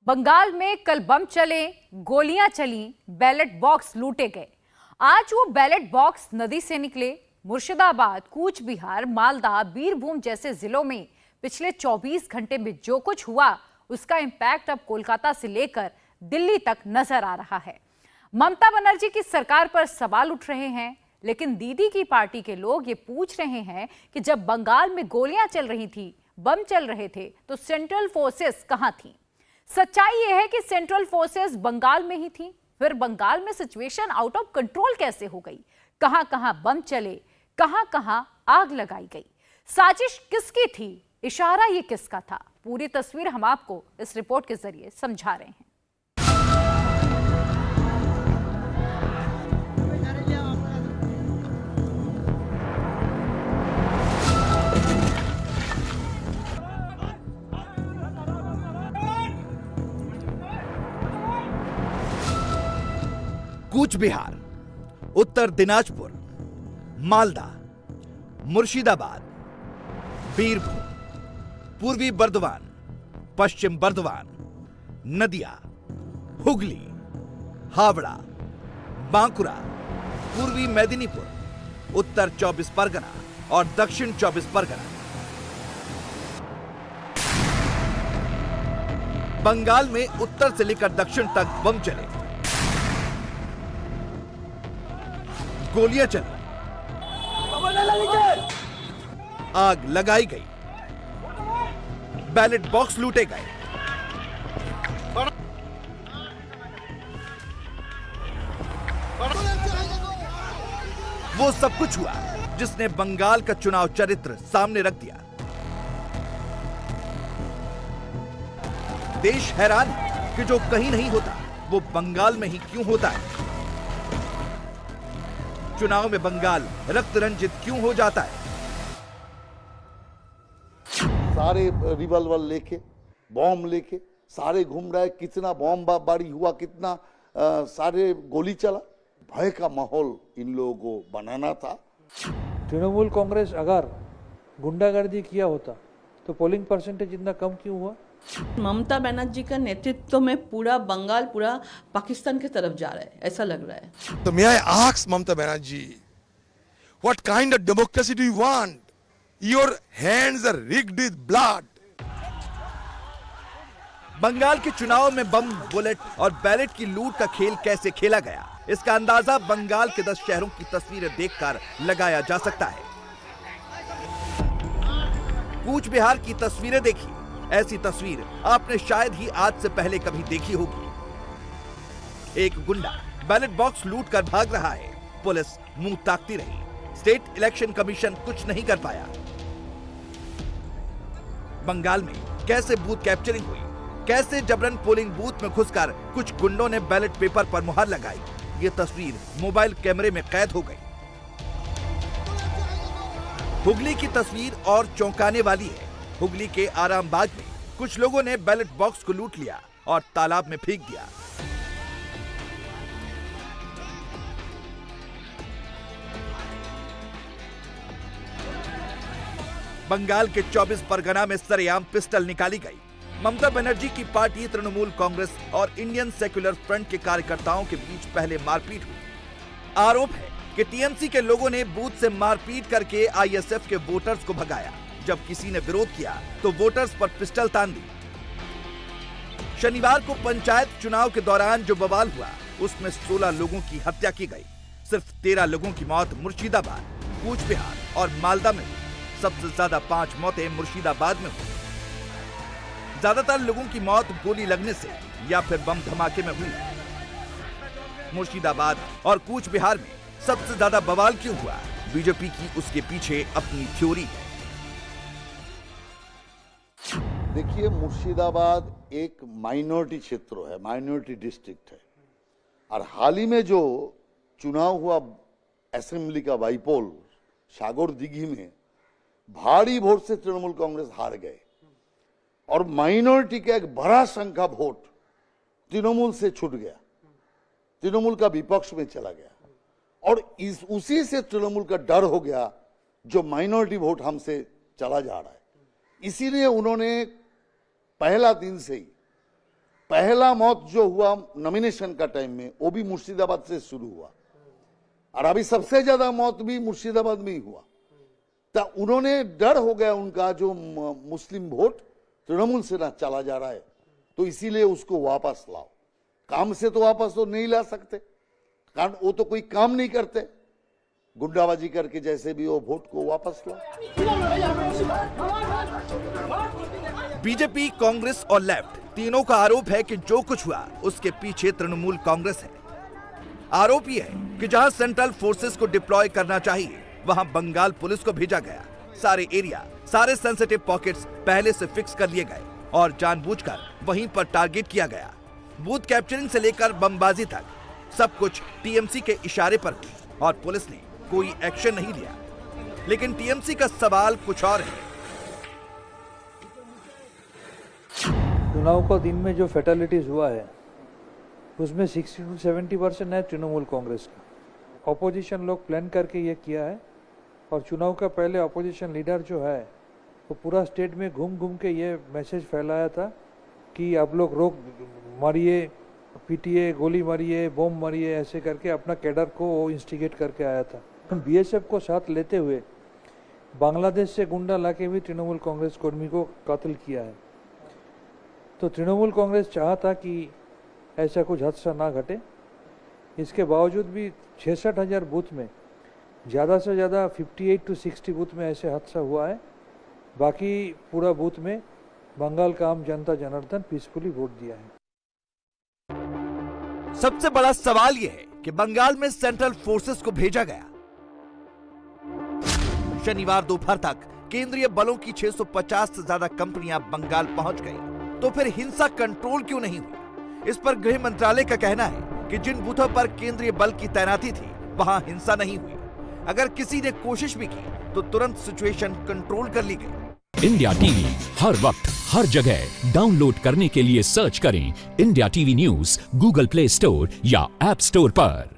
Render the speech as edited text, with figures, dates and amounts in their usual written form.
बंगाल में कल बम चले, गोलियां चली, बैलेट बॉक्स लूटे गए। आज वो बैलेट बॉक्स नदी से निकले। मुर्शिदाबाद, कूच बिहार, मालदा, बीरभूम जैसे जिलों में पिछले 24 घंटे में जो कुछ हुआ उसका इंपैक्ट अब कोलकाता से लेकर दिल्ली तक नजर आ रहा है। ममता बनर्जी की सरकार पर सवाल उठ रहे हैं, लेकिन दीदी की पार्टी के लोग ये पूछ रहे हैं कि जब बंगाल में गोलियां चल रही थी, बम चल रहे थे, तो सेंट्रल फोर्सेस कहां थी? सच्चाई यह है कि सेंट्रल फोर्सेस बंगाल में ही थी। फिर बंगाल में सिचुएशन आउट ऑफ कंट्रोल कैसे हो गई? कहां कहां बम चले, कहां कहां आग लगाई गई? साजिश किसकी थी? इशारा ये किसका था? पूरी तस्वीर हम आपको इस रिपोर्ट के जरिए समझा रहे हैं। कूच बिहार, उत्तर दिनाजपुर, मालदा, मुर्शिदाबाद, बीरभूम, पूर्वी बर्दवान, पश्चिम बर्दवान, नदिया, हुगली, हावड़ा, बांकुरा, पूर्वी मेदिनीपुर, उत्तर 24 परगना और दक्षिण 24 परगना। बंगाल में उत्तर से लेकर दक्षिण तक बम चले, गोलियां चली, आग लगाई गई, बैलेट बॉक्स लूटे गए। वो सब कुछ हुआ जिसने बंगाल का चुनाव चरित्र सामने रख दिया। देश हैरान है कि जो कहीं नहीं होता वो बंगाल में ही क्यों होता है। चुनाव में बंगाल रक्त रंजित क्यों हो जाता है? सारे रिवॉल्वर लेके, बॉम्ब लेके सारे घूम रहे। कितना बॉम्ब बारी हुआ, कितना सारे गोली चला। भय का माहौल इन लोगों को बनाना था। तृणमूल कांग्रेस अगर गुंडागर्दी किया होता तो पोलिंग परसेंटेज इतना कम क्यों हुआ? ममता बनर्जी का नेतृत्व में पूरा बंगाल पूरा पाकिस्तान की तरफ जा रहा है, ऐसा लग रहा है। So may I ask Mamata Banerjee, what kind of democracy do you want? Your hands are rigged with blood. Bengal के चुनाव में बम, बुलेट और बैलेट की लूट का खेल कैसे खेला गया, इसका अंदाजा बंगाल के 10 शहरों की तस्वीरें देखकर लगाया जा सकता है। कूच बिहार की तस्वीरें देखिए। ऐसी तस्वीर आपने शायद ही आज से पहले कभी देखी होगी। एक गुंडा बैलेट बॉक्स लूट कर भाग रहा है। पुलिस मुंह ताकती रही। स्टेट इलेक्शन कमीशन कुछ नहीं कर पाया। बंगाल में कैसे बूथ कैप्चरिंग हुई, कैसे जबरन पोलिंग बूथ में घुसकर कुछ गुंडों ने बैलेट पेपर पर मुहर लगाई, ये तस्वीर मोबाइल कैमरे में कैद हो गई। हुगली की तस्वीर और चौंकाने वाली है। हुगली के आरामबाग में कुछ लोगों ने बैलेट बॉक्स को लूट लिया और तालाब में फेंक दिया। बंगाल के 24 परगना में सरेआम पिस्टल निकाली गई। ममता बनर्जी की पार्टी तृणमूल कांग्रेस और इंडियन सेक्युलर फ्रंट के कार्यकर्ताओं के बीच पहले मारपीट हुई। आरोप है कि टीएमसी के लोगों ने बूथ से मारपीट करके आईएसएफ के वोटर्स को भगाया। जब किसी ने विरोध किया तो वोटर्स पर पिस्टल तान दी। शनिवार को पंचायत चुनाव के दौरान जो बवाल हुआ उसमें 16 लोगों की हत्या की गई। सिर्फ 13 लोगों की मौत मुर्शिदाबाद, कूच बिहार और मालदा में हुई। सबसे ज्यादा 5 मौतें मुर्शिदाबाद में हुई। ज्यादातर लोगों की मौत गोली लगने से या फिर बम धमाके में हुई। मुर्शिदाबाद और कूच बिहार में सबसे ज्यादा बवाल क्यों हुआ? बीजेपी की उसके पीछे अपनी थ्योरी है। देखिए, मुर्शिदाबाद एक माइनॉरिटी क्षेत्र है, माइनॉरिटी डिस्ट्रिक्ट है। और हाल ही में जो चुनाव हुआ असेंबली का बाईपोल सागर दिघी में, भारी वोट से तृणमूल कांग्रेस हार गए और माइनॉरिटी का एक बड़ा संख्या वोट तृणमूल से छूट गया, तृणमूल का विपक्ष में चला गया। और उसी से तृणमूल का डर हो गया जो माइनॉरिटी वोट हमसे चला जा रहा है। इसीलिए उन्होंने पहला दिन से ही पहला मौत जो हुआ नॉमिनेशन का टाइम में वो भी मुर्शिदाबाद से शुरू हुआ और अभी सबसे ज्यादा मौत भी मुर्शिदाबाद में ही हुआ। तो उन्होंने डर हो गया उनका जो मुस्लिम वोट तृणमूल से ना चला जा रहा है, तो इसीलिए उसको वापस लाओ। काम से तो वापस तो नहीं ला सकते, कारण वो तो कोई काम नहीं करते, गुंडाबाजी करके जैसे भी वो वोट को वापस लाओ। बीजेपी, कांग्रेस और लेफ्ट तीनों का आरोप है कि जो कुछ हुआ उसके पीछे तृणमूल कांग्रेस है। आरोप यह है कि जहां सेंट्रल फोर्सेस को डिप्लॉय करना चाहिए वहां बंगाल पुलिस को भेजा गया। सारे एरिया, सारे सेंसिटिव पॉकेट्स पहले से फिक्स कर लिए गए और जानबूझकर वहीं पर टारगेट किया गया। बूथ कैप्चरिंग से लेकर बमबाजी तक सब कुछ टीएमसी के इशारे पर हुई और पुलिस ने कोई एक्शन नहीं लिया। लेकिन टीएमसी का सवाल कुछ और है। चुनाव का दिन में जो फैटेलिटीज हुआ है उसमें 60 to 70% है तृणमूल कांग्रेस का। अपोजिशन लोग प्लान करके ये किया है और चुनाव का पहले अपोजिशन लीडर जो है वो पूरा स्टेट में घूम घूम के ये मैसेज फैलाया था कि आप लोग रोक मारिए, पीटिए, गोली मारिए, बम मारिए, ऐसे करके अपना कैडर को वो इंस्टिगेट करके आया था। बीएसएफ को साथ लेते हुए बांग्लादेश से गुंडा लाके भी तृणमूल कांग्रेस कर्मी को कत्ल किया है। तो तृणमूल कांग्रेस चाहता कि ऐसा कुछ हादसा ना घटे। इसके बावजूद भी 66,000 बूथ में ज़्यादा से ज़्यादा 58 to 60 बूथ में ऐसे हादसा हुआ है। बाकी पूरा बूथ में बंगाल का आम जनता जनार्दन पीसफुली वोट दिया है। सबसे बड़ा सवाल यह है कि बंगाल में सेंट्रल फोर्सेस को भेजा गया। शनिवार दोपहर तक केंद्रीय बलों की 650 से ज्यादा कंपनियां बंगाल पहुंच गई, तो फिर हिंसा कंट्रोल क्यों नहीं हुई? इस पर गृह मंत्रालय का कहना है कि जिन बूथों पर केंद्रीय बल की तैनाती थी वहां हिंसा नहीं हुई। अगर किसी ने कोशिश भी की तो तुरंत सिचुएशन कंट्रोल कर ली गई। इंडिया टीवी हर वक्त हर जगह डाउनलोड करने के लिए सर्च करें India TV news Google play store या ऐप स्टोर पर।